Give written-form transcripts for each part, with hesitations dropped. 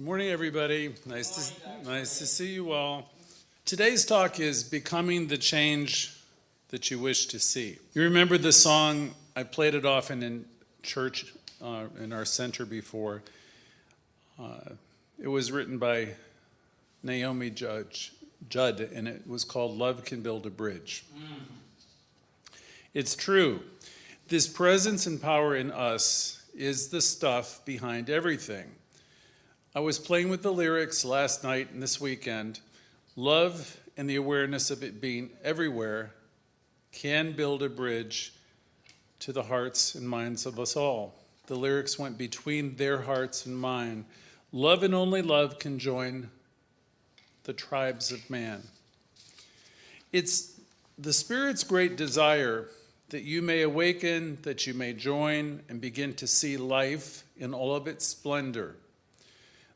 Morning, everybody. Nice to see you all. Today's talk is Becoming the Change That You Wish to See. You remember the song, I played it often in church in our center before. It was written by Naomi Judd, and it was called Love Can Build a Bridge. It's true. This presence and power in us is the stuff behind everything. I was playing with the lyrics last night and this weekend. Love and the awareness of it being everywhere can build a bridge to the hearts and minds of us all. The lyrics went between their hearts and mine. Love and only love can join the tribes of man. It's the Spirit's great desire that you may awaken, that you may join and begin to see life in all of its splendor.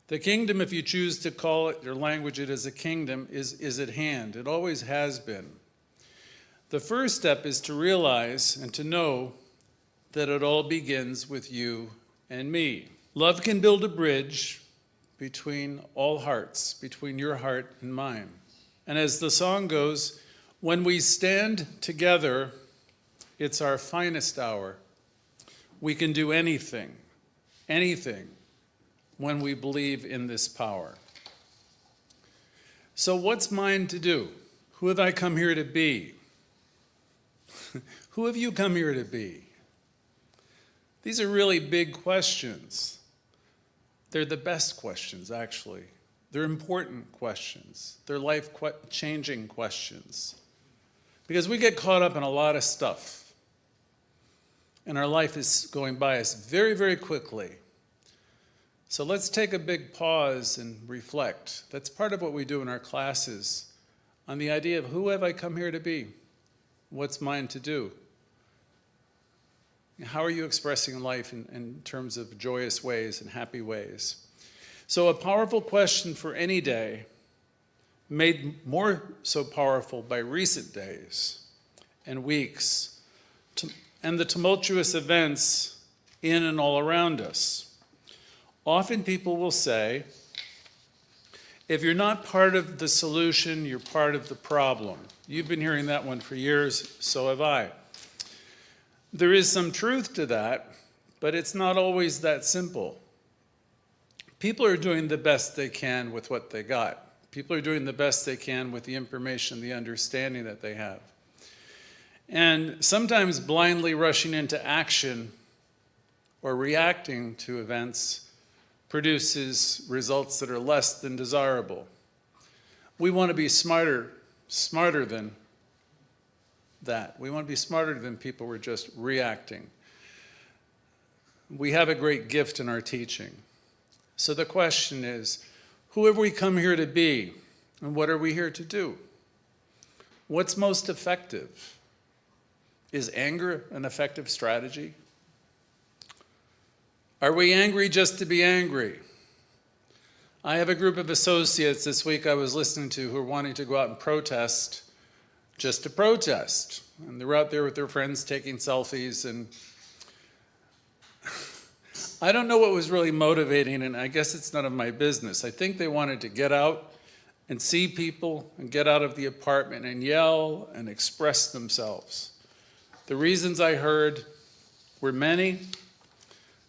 The kingdom, if you choose to call it or language it as a kingdom, is at hand. It always has been. The first step is to realize and to know that it all begins with you and me. Love can build a bridge between all hearts, between your heart and mine. And as the song goes, when we stand together, it's our finest hour. We can do anything, when we believe in this power. So what's mine to do? Who have I come here to be? Who have you come here to be? These are really big questions. They're the best questions, actually. They're important questions. They're life-changing questions. Because we get caught up in a lot of stuff. And our life is going by us very, very quickly. So let's take a big pause and reflect. That's part of what we do in our classes on the idea of who have I come here to be? What's mine to do? How are you expressing life in terms of joyous ways and happy ways? So a powerful question for any day, made more so powerful by recent days and weeks, and the tumultuous events in and all around us. Often people will say, if you're not part of the solution, you're part of the problem. You've been hearing that one for years, so have I. There is some truth to that, but it's not always that simple. People are doing the best they can with what they got. People are doing the best they can with the information, the understanding that they have. And sometimes blindly rushing into action or reacting to events produces results that are less than desirable. We want to be smarter than that. We want to be smarter than people who are just reacting. We have a great gift in our teaching. So the question is, who have we come here to be, and what are we here to do? What's most effective? Is anger an effective strategy? Are we angry just to be angry? I have a group of associates this week I was listening to who are wanting to go out and protest just to protest. And they're out there with their friends taking selfies. And I don't know what was really motivating, and I guess it's none of my business. I think they wanted to get out and see people and get out of the apartment and yell and express themselves. The reasons I heard were many.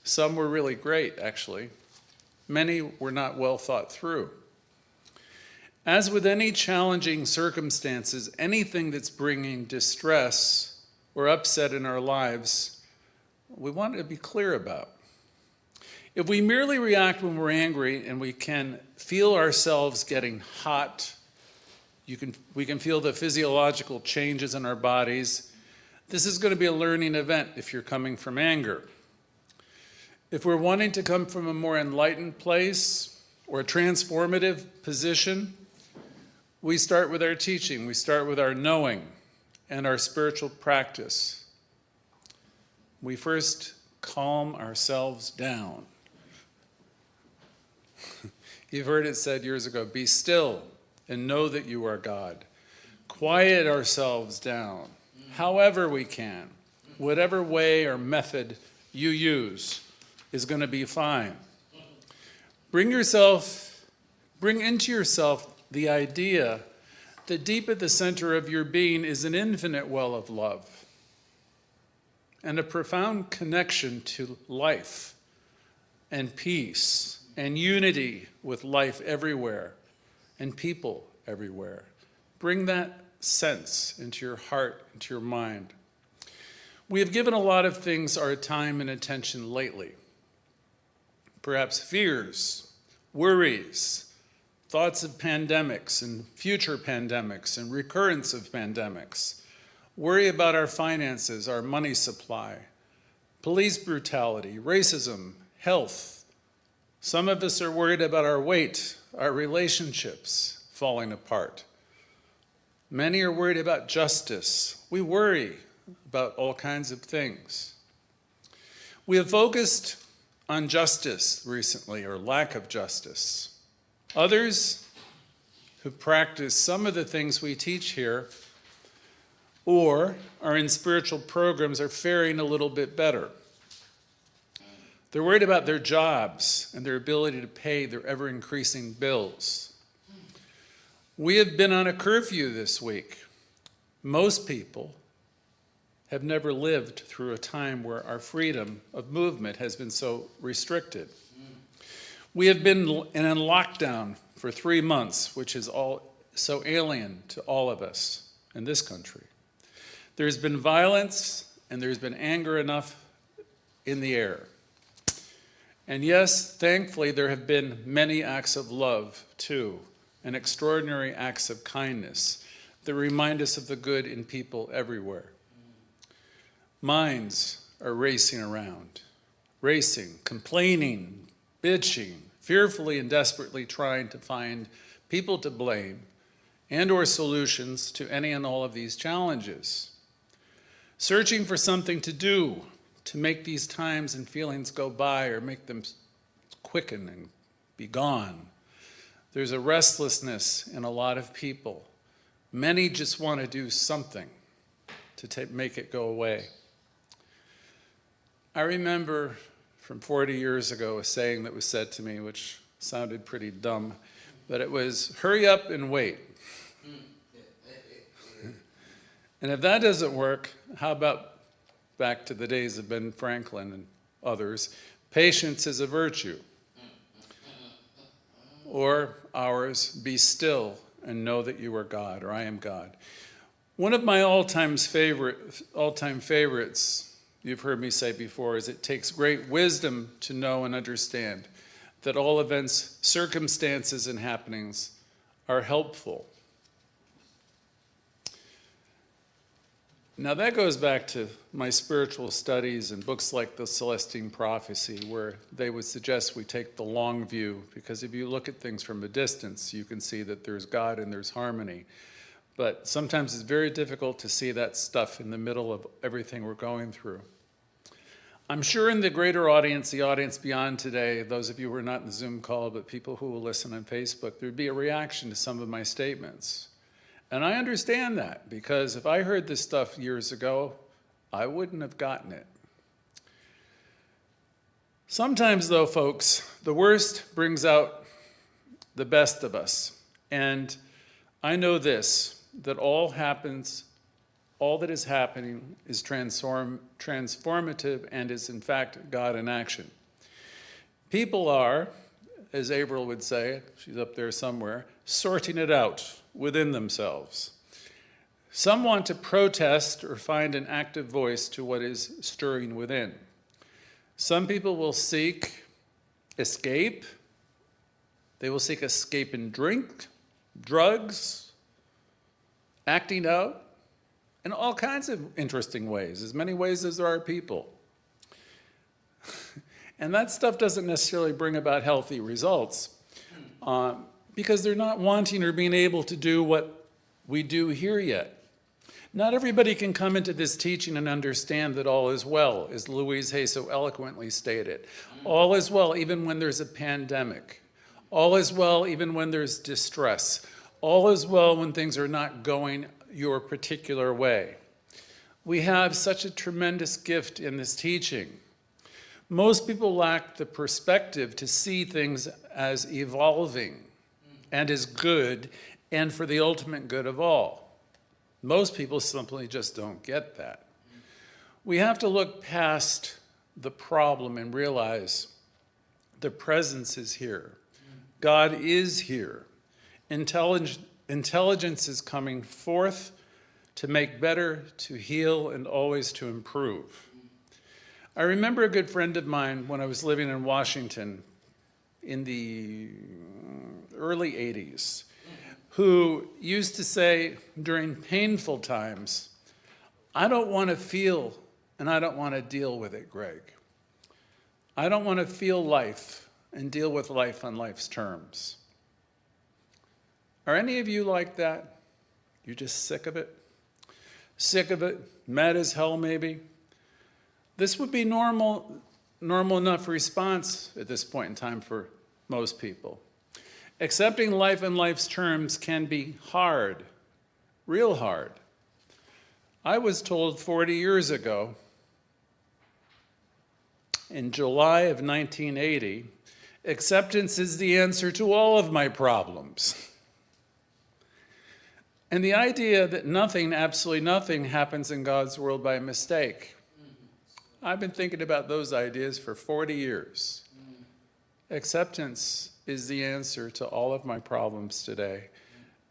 Some were really great, actually. Many were not well thought through. As with any challenging circumstances, anything that's bringing distress or upset in our lives, we want to be clear about. If we merely react when we're angry and we can feel ourselves getting hot, we can feel the physiological changes in our bodies, this is going to be a learning event if you're coming from anger. If we're wanting to come from a more enlightened place or a transformative position, we start with our teaching, we start with our knowing and our spiritual practice. We first calm ourselves down. You've heard it said years ago, be still and know that you are God. Quiet ourselves down, however we can, whatever way or method you use is going to be fine. Bring into yourself the idea that deep at the center of your being is an infinite well of love and a profound connection to life and peace and unity with life everywhere and people everywhere. Bring that sense into your heart, into your mind. We have given a lot of things our time and attention lately. Perhaps fears, worries, thoughts of pandemics and future pandemics and recurrence of pandemics, worry about our finances, our money supply, police brutality, racism, health. Some of us are worried about our weight, our relationships falling apart. Many are worried about justice. We worry about all kinds of things. We have focused on justice recently, or lack of justice. Others who practice some of the things we teach here or are in spiritual programs are faring a little bit better. They're worried about their jobs and their ability to pay their ever-increasing bills. We have been on a curfew this week. Most people have never lived through a time where our freedom of movement has been so restricted. We have been in a lockdown for 3 months, which is all so alien to all of us in this country. There's been violence and there's been anger enough in the air. And yes, thankfully, there have been many acts of love, too, and extraordinary acts of kindness that remind us of the good in people everywhere. Minds are racing around, complaining, bitching, fearfully and desperately trying to find people to blame and or solutions to any and all of these challenges. Searching for something to do to make these times and feelings go by or make them quicken and be gone. There's a restlessness in a lot of people. Many just want to do something to make it go away. I remember from 40 years ago a saying that was said to me, which sounded pretty dumb, but it was, hurry up and wait. And if that doesn't work, how about back to the days of Ben Franklin and others, patience is a virtue. Or ours, be still and know that you are God, or I am God. One of my all-time favorites, you've heard me say before, is it takes great wisdom to know and understand that all events, circumstances, and happenings are helpful. Now that goes back to my spiritual studies and books like the Celestine Prophecy, where they would suggest we take the long view, because if you look at things from a distance, you can see that there's God and there's harmony. But sometimes it's very difficult to see that stuff in the middle of everything we're going through. I'm sure in the greater audience, the audience beyond today, those of you who are not in the Zoom call, but people who will listen on Facebook, there'd be a reaction to some of my statements. And I understand that, because if I heard this stuff years ago, I wouldn't have gotten it. Sometimes though, folks, the worst brings out the best of us. And I know this, that all that is happening is transformative and is in fact God in action. People are, as Avril would say, she's up there somewhere, sorting it out within themselves. Some want to protest or find an active voice to what is stirring within. Some people will seek escape. They will seek escape in drink, drugs, acting out, in all kinds of interesting ways, as many ways as there are people. And that stuff doesn't necessarily bring about healthy results because they're not wanting or being able to do what we do here yet. Not everybody can come into this teaching and understand that all is well, as Louise Hay so eloquently stated. All is well even when there's a pandemic. All is well even when there's distress. All is well when things are not going your particular way. We have such a tremendous gift in this teaching. Most people lack the perspective to see things as evolving and as good and for the ultimate good of all. Most people simply just don't get that. We have to look past the problem and realize the presence is here. God is here. Intelligence is coming forth to make better, to heal, and always to improve. I remember a good friend of mine when I was living in Washington in the early 80s, who used to say during painful times, I don't want to feel and I don't want to deal with it, Greg. I don't want to feel life and deal with life on life's terms. Are any of you like that? You're just sick of it? Sick of it? Mad as hell, maybe? This would be normal enough response at this point in time for most people. Accepting life in life's terms can be hard, real hard. I was told 40 years ago, in July of 1980, acceptance is the answer to all of my problems. And the idea that nothing, absolutely nothing, happens in God's world by mistake. I've been thinking about those ideas for 40 years. Acceptance is the answer to all of my problems today.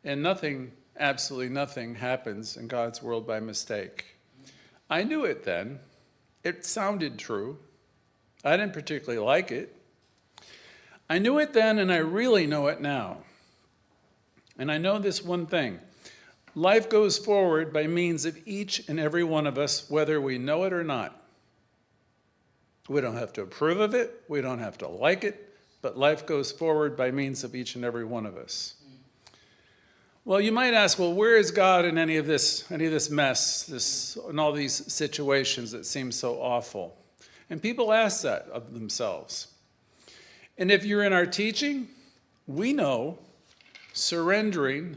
And nothing, absolutely nothing, happens in God's world by mistake. I knew it then. It sounded true. I didn't particularly like it. I knew it then, and I really know it now. And I know this one thing. Life goes forward by means of each and every one of us, whether we know it or not. We don't have to approve of it. We don't have to like it. But life goes forward by means of each and every one of us. Well, you might ask, well, where is God in any of this mess, and all these situations that seem so awful? And people ask that of themselves. And if you're in our teaching, we know surrendering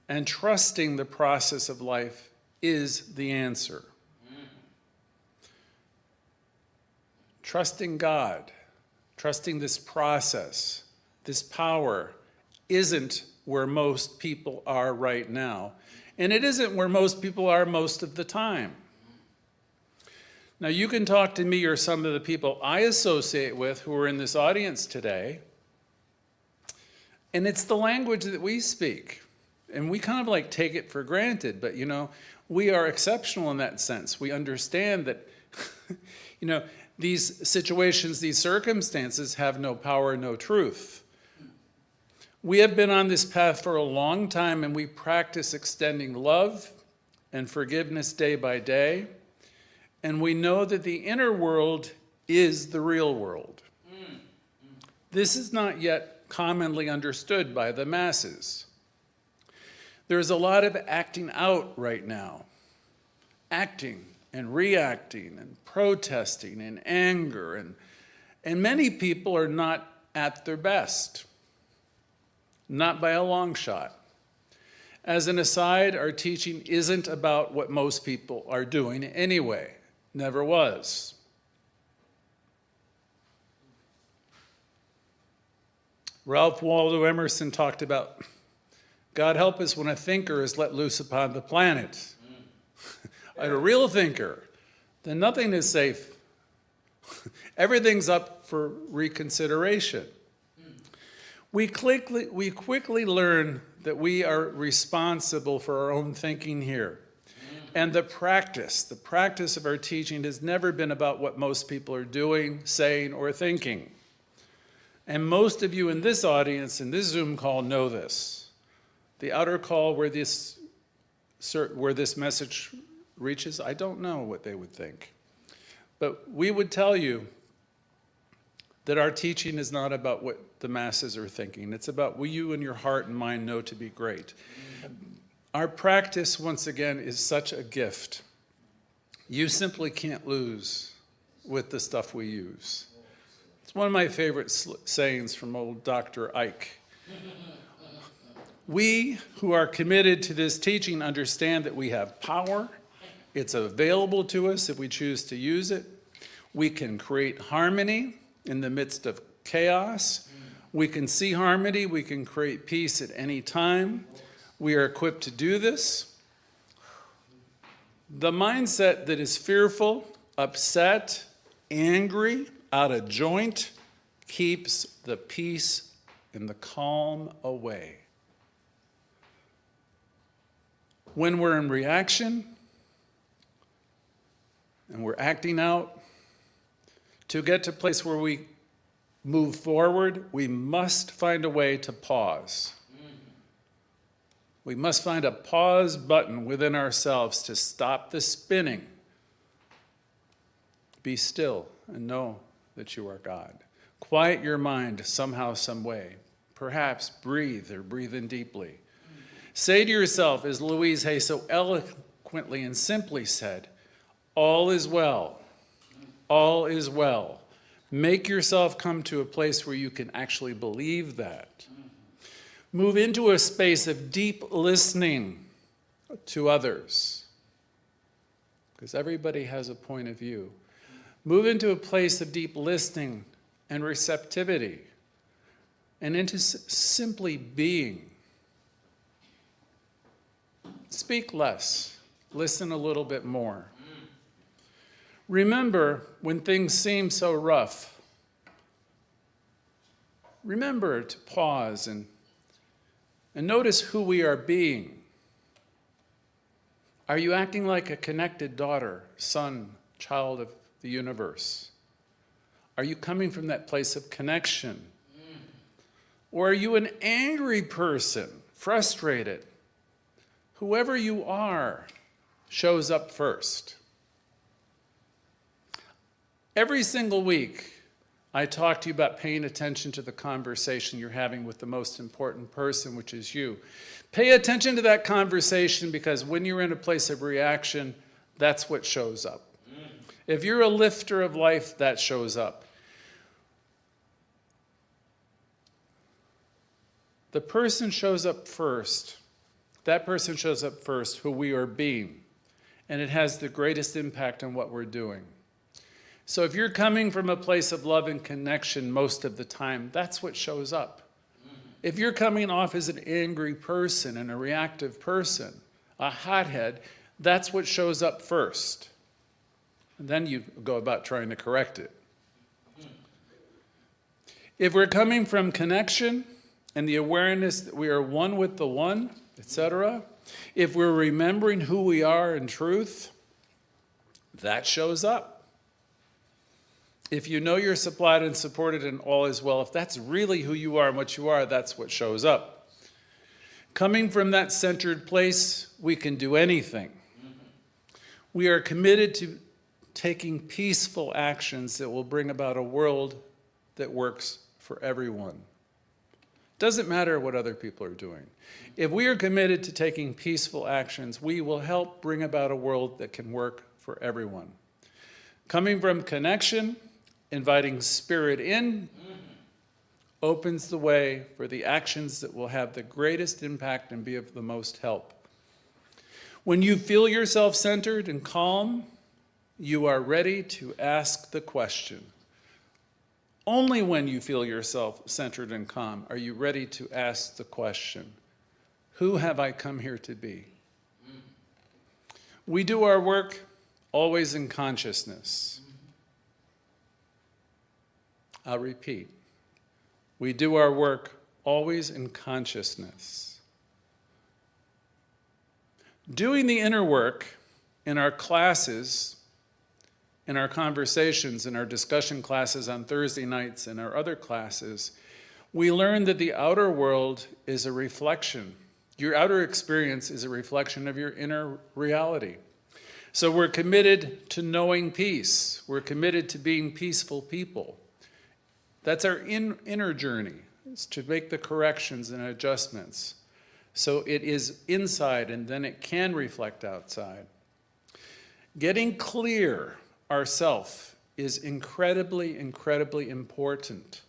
and trusting the process of life is the answer. Trusting God, trusting this process, this power, isn't where most people are right now. And it isn't where most people are most of the time. Now, you can talk to me or some of the people I associate with who are in this audience today, and it's the language that we speak. And we kind of like take it for granted, but we are exceptional in that sense. We understand that, these situations, these circumstances have no power, no truth. We have been on this path for a long time, and we practice extending love and forgiveness day by day. And we know that the inner world is the real world. This is not yet commonly understood by the masses. There's a lot of acting out right now. Acting and reacting and protesting and anger. And many people are not at their best. Not by a long shot. As an aside, our teaching isn't about what most people are doing anyway. Never was. Ralph Waldo Emerson talked about, God help us when a thinker is let loose upon the planet. A real thinker, then nothing is safe. Everything's up for reconsideration. We quickly learn that we are responsible for our own thinking here. And the practice of our teaching has never been about what most people are doing, saying, or thinking. And most of you in this audience, in this Zoom call, know this. The outer call where this message reaches, I don't know what they would think. But we would tell you that our teaching is not about what the masses are thinking. It's about what you in your heart and mind know to be great. Our practice, once again, is such a gift. You simply can't lose with the stuff we use. It's one of my favorite sayings from old Dr. Ike. We who are committed to this teaching understand that we have power. It's available to us if we choose to use it. We can create harmony in the midst of chaos. We can see harmony. We can create peace at any time. We are equipped to do this. The mindset that is fearful, upset, angry, out of joint, keeps the peace and the calm away. When we're in reaction and we're acting out, to get to a place where we move forward, we must find a way to pause. We must find a pause button within ourselves to stop the spinning. Be still and know that you are God. Quiet your mind somehow, some way. Perhaps breathe or breathe in deeply. Say to yourself, as Louise Hay so eloquently and simply said, all is well. All is well. Make yourself come to a place where you can actually believe that. Move into a space of deep listening to others, because everybody has a point of view. Move into a place of deep listening and receptivity, and into simply being. Speak less, listen a little bit more. Remember, when things seem so rough, remember to pause and notice who we are being. Are you acting like a connected daughter, son, child of the universe? Are you coming from that place of connection? Or are you an angry person, frustrated? Whoever you are shows up first. Every single week, I talk to you about paying attention to the conversation you're having with the most important person, which is you. Pay attention to that conversation, because when you're in a place of reaction, that's what shows up. If you're a lifter of life, that shows up. The person shows up first. That person shows up first, who we are being. And it has the greatest impact on what we're doing. So if you're coming from a place of love and connection most of the time, that's what shows up. If you're coming off as an angry person and a reactive person, a hothead, that's what shows up first. And then you go about trying to correct it. If we're coming from connection and the awareness that we are one with the one, etc., if we're remembering who we are in truth, that shows up. If you know you're supplied and supported and all is well, if that's really who you are and what you are, that's what shows up. Coming from that centered place, we can do anything. We are committed to taking peaceful actions that will bring about a world that works for everyone. Doesn't matter what other people are doing. If we are committed to taking peaceful actions, we will help bring about a world that can work for everyone. Coming from connection, inviting spirit in, opens the way for the actions that will have the greatest impact and be of the most help. When you feel yourself centered and calm, you are ready to ask the question. Only when you feel yourself centered and calm are you ready to ask the question, who have I come here to be? We do our work always in consciousness. I'll repeat. We do our work always in consciousness. Doing the inner work in our classes, in our conversations, in our discussion classes on Thursday nights and our other classes, we learn that the outer world is a reflection. Your outer experience is a reflection of your inner reality. So we're committed to knowing peace. We're committed to being peaceful people. That's our inner journey, is to make the corrections and adjustments. So it is inside, and then it can reflect outside. Getting clear ourself is incredibly, incredibly important.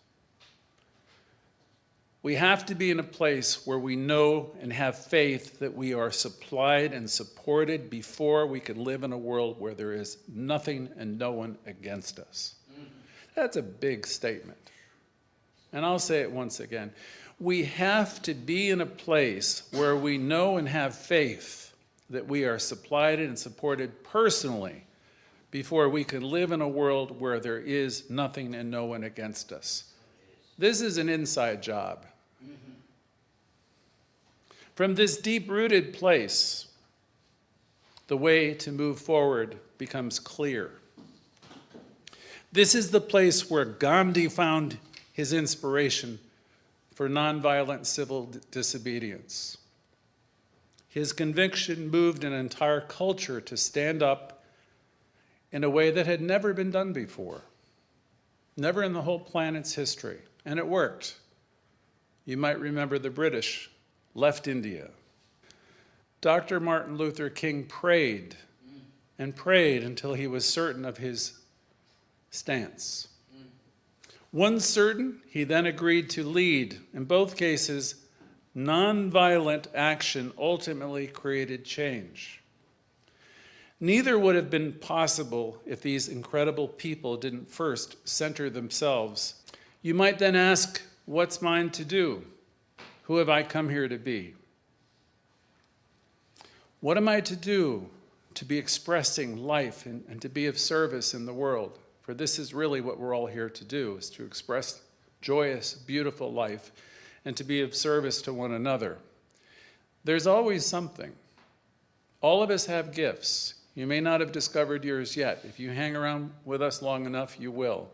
We have to be in a place where we know and have faith that we are supplied and supported before we can live in a world where there is nothing and no one against us. That's a big statement. And I'll say it once again. We have to be in a place where we know and have faith that we are supplied and supported personally before we can live in a world where there is nothing and no one against us. This is an inside job. From this deep-rooted place, the way to move forward becomes clear. This is the place where Gandhi found his inspiration for nonviolent civil disobedience. His conviction moved an entire culture to stand up in a way that had never been done before, never in the whole planet's history, and it worked. You might remember the British left India. Dr. Martin Luther King prayed and prayed until he was certain of his stance. Once certain, he then agreed to lead. In both cases, nonviolent action ultimately created change. Neither would have been possible if these incredible people didn't first center themselves. You might then ask, what's mine to do? Who have I come here to be? What am I to do to be expressing life and to be of service in the world? For this is really what we're all here to do, is to express joyous, beautiful life and to be of service to one another. There's always something. All of us have gifts. You may not have discovered yours yet. If you hang around with us long enough, you will.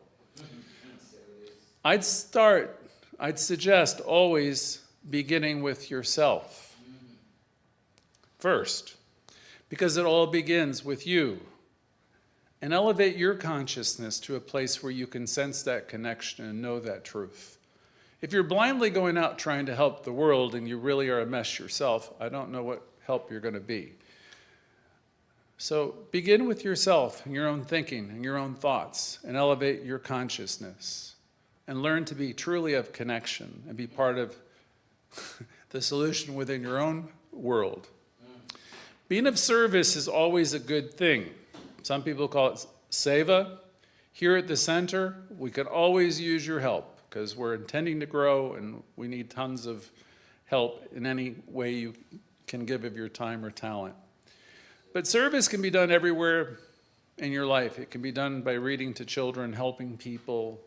I'd suggest always beginning with yourself first, because it all begins with you. And elevate your consciousness to a place where you can sense that connection and know that truth. If you're blindly going out trying to help the world and you really are a mess yourself, I don't know what help you're going to be. So begin with yourself and your own thinking and your own thoughts, and elevate your consciousness and learn to be truly of connection and be part of the solution within your own world. Being of service is always a good thing. Some people call it seva. Here at the center, we could always use your help because we're intending to grow and we need tons of help in any way you can give of your time or talent. But service can be done everywhere in your life. It can be done by reading to children, helping people,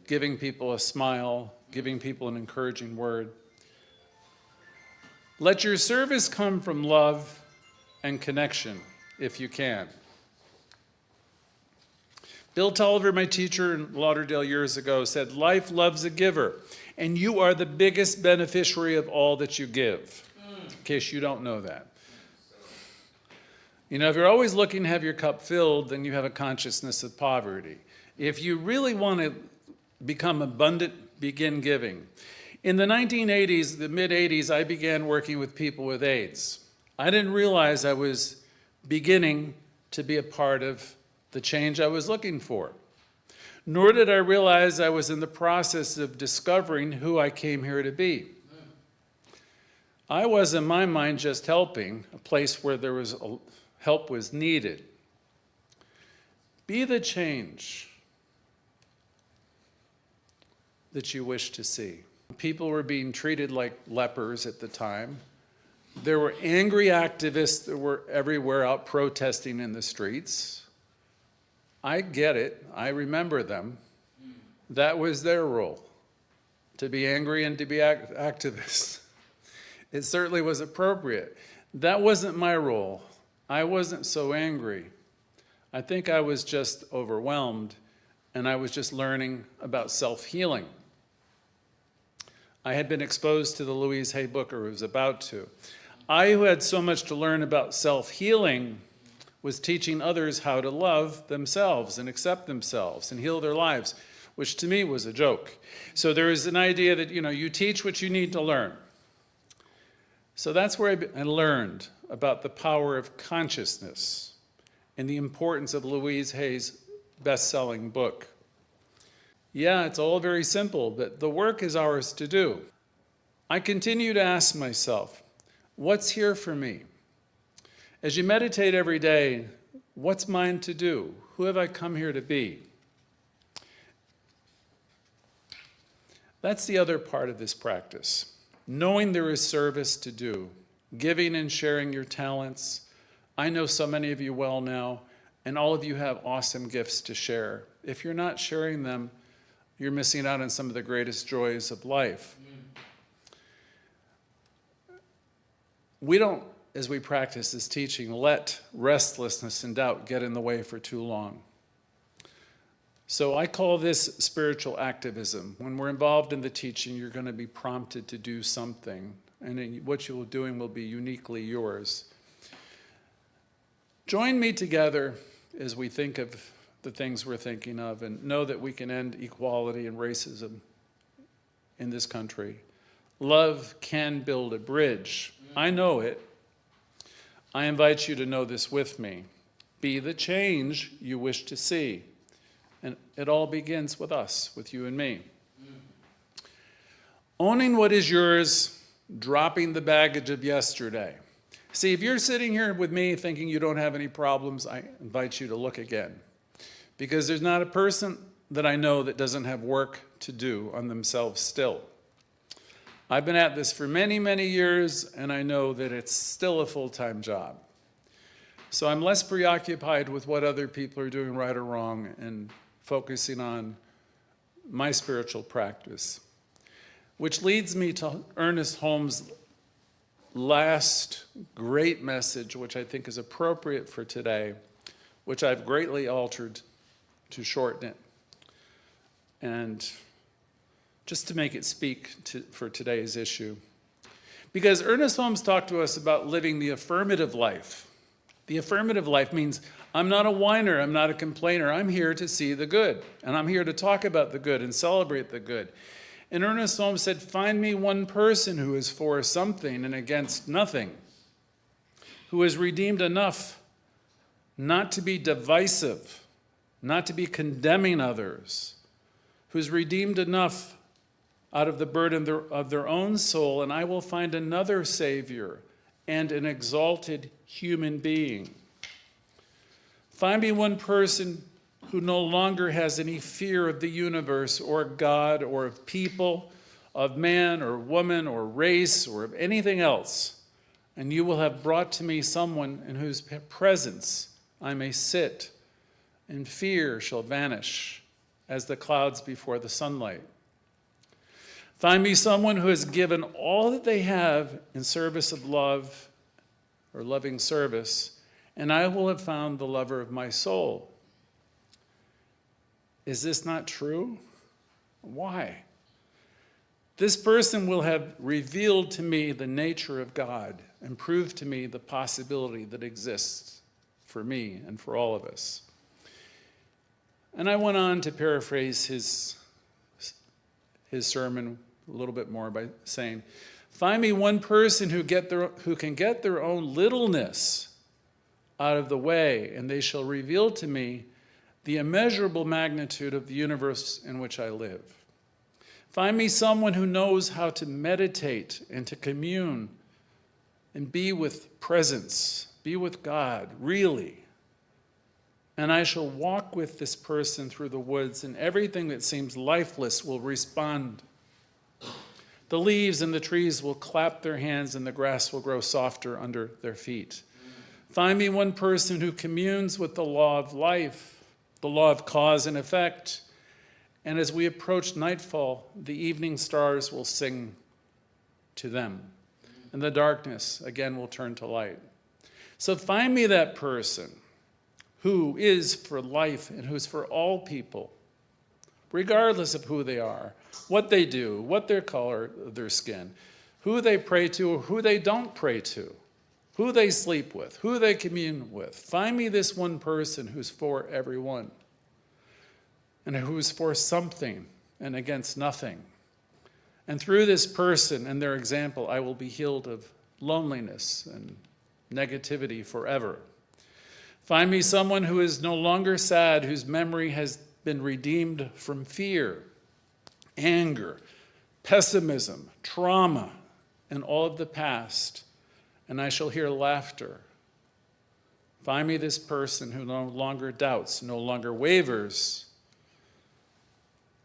giving people a smile, giving people an encouraging word. Let your service come from love and connection, if you can. Bill Tulliver, my teacher in Lauderdale years ago, said, life loves a giver, and you are the biggest beneficiary of all that you give, in case you don't know that. You know, if you're always looking to have your cup filled, then you have a consciousness of poverty. If you really want to become abundant, begin giving. In the 1980s, the mid-80s, I began working with people with AIDS. I didn't realize I was beginning to be a part of the change I was looking for. Nor did I realize I was in the process of discovering who I came here to be. I was, in my mind, just helping, a place where there was help was needed. Be the change that you wish to see. People were being treated like lepers at the time. There were angry activists that were everywhere out protesting in the streets. I get it. I remember them. That was their role, to be angry and to be activists. It certainly was appropriate. That wasn't my role. I wasn't so angry. I think I was just overwhelmed, and I was just learning about self-healing. I had been exposed to the Louise Hay book, or was about to. I, who had so much to learn about self-healing, was teaching others how to love themselves and accept themselves and heal their lives, which to me was a joke. So there is an idea that, you teach what you need to learn. So that's where I learned about the power of consciousness and the importance of Louise Hay's best-selling book. Yeah, it's all very simple, but the work is ours to do. I continue to ask myself, what's here for me? As you meditate every day, what's mine to do? Who have I come here to be? That's the other part of this practice. Knowing there is service to do, giving and sharing your talents. I know so many of you well now, and all of you have awesome gifts to share. If you're not sharing them, you're missing out on some of the greatest joys of life. We don't, as we practice this teaching, let restlessness and doubt get in the way for too long. So I call this spiritual activism. When we're involved in the teaching, you're going to be prompted to do something, and what you're doing will be uniquely yours. Join me together as we think of the things we're thinking of, and know that we can end equality and racism in this country. Love can build a bridge. I know it. I invite you to know this with me. Be the change you wish to see. And it all begins with us, with you and me. Owning what is yours, dropping the baggage of yesterday. See, if you're sitting here with me thinking you don't have any problems, I invite you to look again. Because there's not a person that I know that doesn't have work to do on themselves still. I've been at this for many, many years, and I know that it's still a full-time job. So I'm less preoccupied with what other people are doing right or wrong and focusing on my spiritual practice. Which leads me to Ernest Holmes' last great message, which I think is appropriate for today, which I've greatly altered to shorten it, and just to make it speak for today's issue. Because Ernest Holmes talked to us about living the affirmative life. The affirmative life means I'm not a whiner, I'm not a complainer, I'm here to see the good, and I'm here to talk about the good and celebrate the good. And Ernest Holmes said, find me one person who is for something and against nothing, who is redeemed enough not to be divisive, not to be condemning others, who's redeemed enough out of the burden of their own soul, and I will find another Savior and an exalted human being. Find me one person who no longer has any fear of the universe or God or of people, of man or woman or race or of anything else, and you will have brought to me someone in whose presence I may sit, and fear shall vanish as the clouds before the sunlight. Find me someone who has given all that they have in service of love or loving service, and I will have found the lover of my soul. Is this not true? Why? This person will have revealed to me the nature of God and proved to me the possibility that exists for me and for all of us. And I went on to paraphrase his sermon a little bit more by saying, find me one person who can get their own littleness out of the way, and they shall reveal to me the immeasurable magnitude of the universe in which I live. Find me someone who knows how to meditate and to commune and be with presence, be with God, really. And I shall walk with this person through the woods, and everything that seems lifeless will respond. The leaves and the trees will clap their hands, and the grass will grow softer under their feet. Find me one person who communes with the law of life, the law of cause and effect. And as we approach nightfall, the evening stars will sing to them, and the darkness again will turn to light. So find me that person who is for life and who's for all people, regardless of who they are, what they do, what their color of their skin, who they pray to or who they don't pray to, who they sleep with, who they commune with. Find me this one person who's for everyone and who's for something and against nothing. And through this person and their example, I will be healed of loneliness and negativity forever. Find me someone who is no longer sad, whose memory has been redeemed from fear, anger, pessimism, trauma, and all of the past, and I shall hear laughter. Find me this person who no longer doubts, no longer wavers.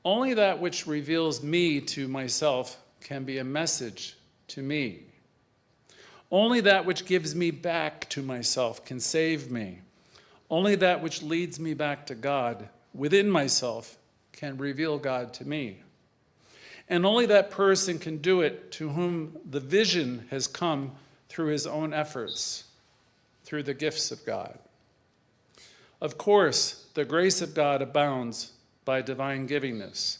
Only that which reveals me to myself can be a message to me. Only that which gives me back to myself can save me. Only that which leads me back to God within myself can reveal God to me. And only that person can do it to whom the vision has come through his own efforts, through the gifts of God. Of course, the grace of God abounds by divine givingness.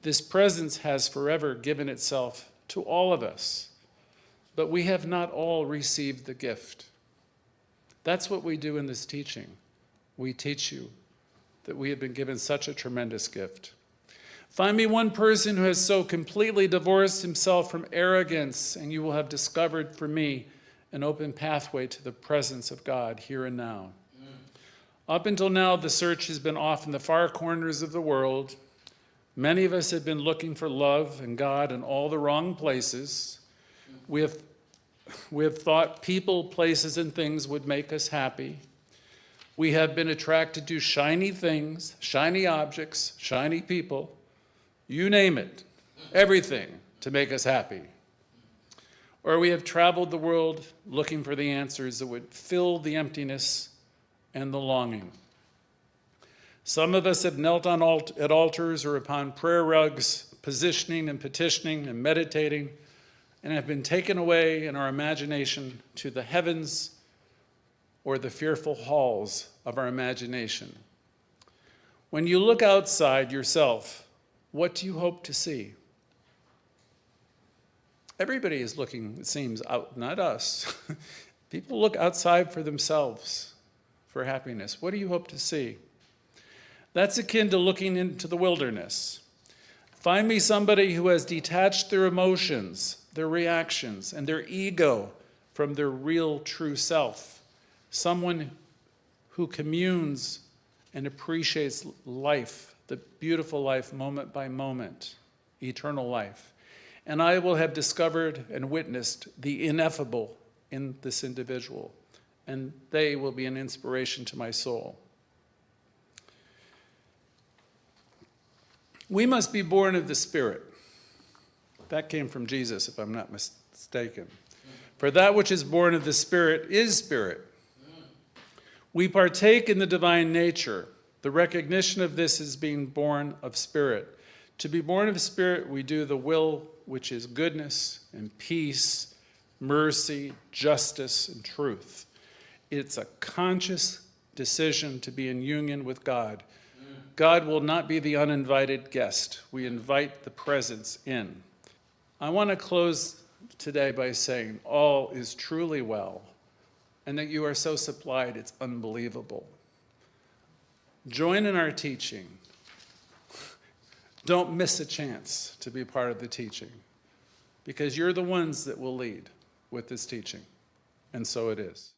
This presence has forever given itself to all of us, but we have not all received the gift. That's what we do in this teaching. We teach you that we have been given such a tremendous gift. Find me one person who has so completely divorced himself from arrogance, and you will have discovered for me an open pathway to the presence of God here and now. Up until now, the search has been off in the far corners of the world. Many of us have been looking for love and God in all the wrong places. We have thought people, places, and things would make us happy. We have been attracted to shiny things, shiny objects, shiny people, you name it, everything to make us happy. Or we have traveled the world looking for the answers that would fill the emptiness and the longing. Some of us have knelt at altars or upon prayer rugs, positioning and petitioning and meditating, and have been taken away in our imagination to the heavens or the fearful halls of our imagination. When you look outside yourself, what do you hope to see? Everybody is looking, it seems, out, not us. People look outside for themselves, for happiness. What do you hope to see? That's akin to looking into the wilderness. Find me somebody who has detached their emotions, their reactions, and their ego from their real, true self. Someone who communes and appreciates life, the beautiful life, moment by moment, eternal life. And I will have discovered and witnessed the ineffable in this individual, and they will be an inspiration to my soul. We must be born of the Spirit. That came from Jesus, if I'm not mistaken. For that which is born of the Spirit is spirit. We partake in the divine nature. The recognition of this is being born of Spirit. To be born of Spirit, we do the will, which is goodness and peace, mercy, justice, and truth. It's a conscious decision to be in union with God. God will not be the uninvited guest. We invite the presence in. I want to close today by saying all is truly well, and that you are so supplied, it's unbelievable. Join in our teaching. Don't miss a chance to be part of the teaching, because you're the ones that will lead with this teaching, and so it is.